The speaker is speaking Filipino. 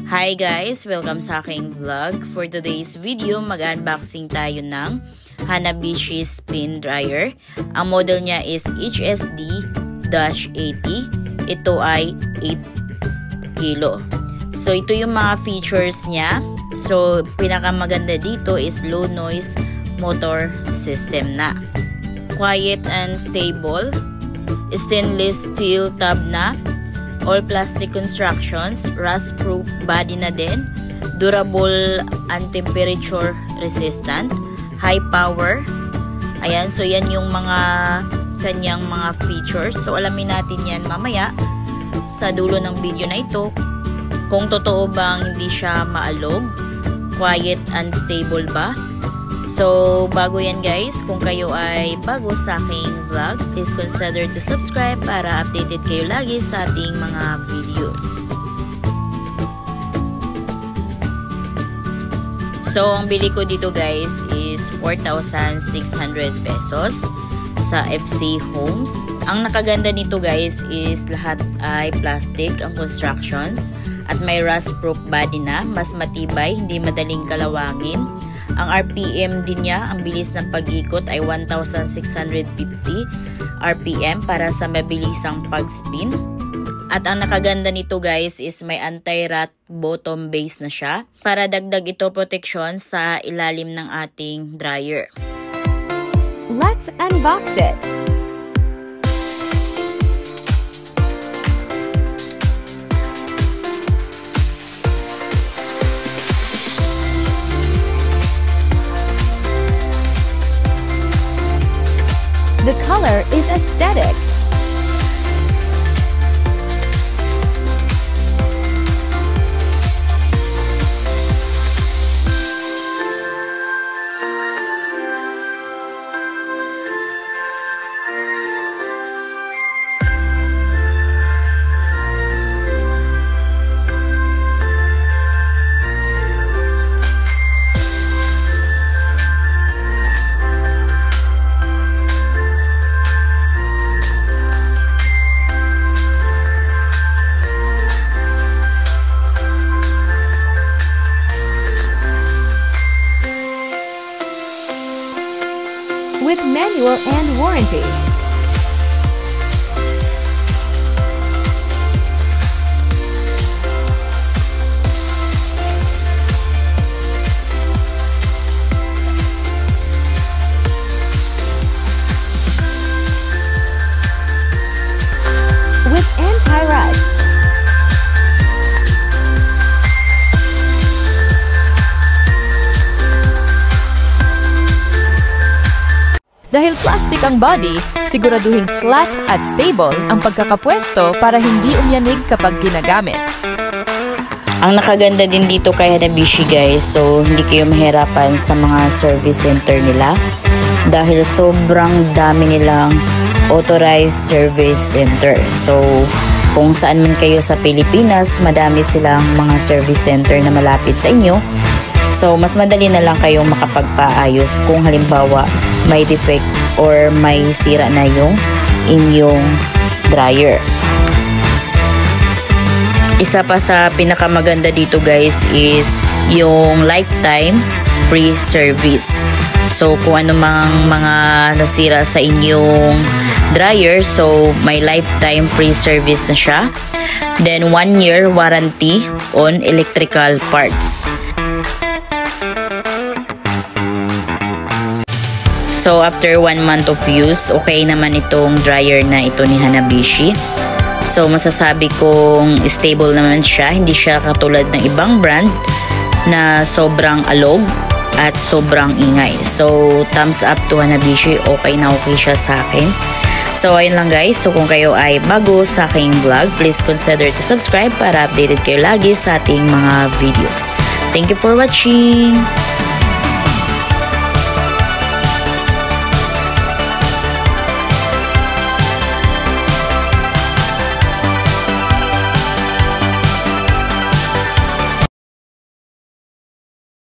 Hi guys! Welcome sa aking vlog. For today's video, mag-unboxing tayo ng Hanabishi Spin Dryer. Ang model niya is HSD-80. Ito ay 8 kilo. So, ito yung mga features niya. So, pinakamaganda dito is low noise motor system na. Quiet and stable. Stainless steel tub na. All plastic constructions, rust-proof body na din, durable and temperature resistant, high power. Ayan, so yan yung mga kanyang mga features. So alamin natin yan mamaya sa dulo ng video na ito kung totoo bang hindi siya maalog, quiet and stable ba. So, bago yan guys, kung kayo ay bago sa aking vlog, please consider to subscribe para updated kayo lagi sa ating mga videos. So, ang bili ko dito guys is 4,600 pesos sa FC Homes. Ang nakaganda nito guys is lahat ay plastic ang constructions at may rust-proof body na, mas matibay, hindi madaling kalawangin. Ang RPM din niya, ang bilis ng pag-ikot ay 1,650 RPM para sa mabilisang pag-spin. At ang nakaganda nito guys is may anti-rot bottom base na siya para dagdag ito protection sa ilalim ng ating dryer. Let's unbox it! The color is aesthetic. With manual and warranty. With anti-rust. Dahil plastic ang body, siguraduhin flat at stable ang pagkakapwesto para hindi umyanig kapag ginagamit. Ang nakaganda din dito kay Hanabishi guys, so hindi kayo mahirapan sa mga service center nila dahil sobrang dami nilang authorized service center. So kung saan man kayo sa Pilipinas, madami silang mga service center na malapit sa inyo. So, mas madali na lang kayong makapagpaayos kung halimbawa may defect or may sira na yung inyong dryer. Isa pa sa pinakamaganda dito guys is yung lifetime free service. So, kung ano mang mga nasira sa inyong dryer, so may lifetime free service na siya. Then, 1 year warranty on electrical parts. So, after 1 month of use, okay naman itong dryer na ito ni Hanabishi. So, masasabi kong stable naman siya. Hindi siya katulad ng ibang brand na sobrang alog at sobrang ingay. So, thumbs up to Hanabishi. Okay na okay siya sa akin. So, ayun lang guys. So, kung kayo ay bago sa aking vlog, please consider to subscribe para updated kayo lagi sa ating mga videos. Thank you for watching!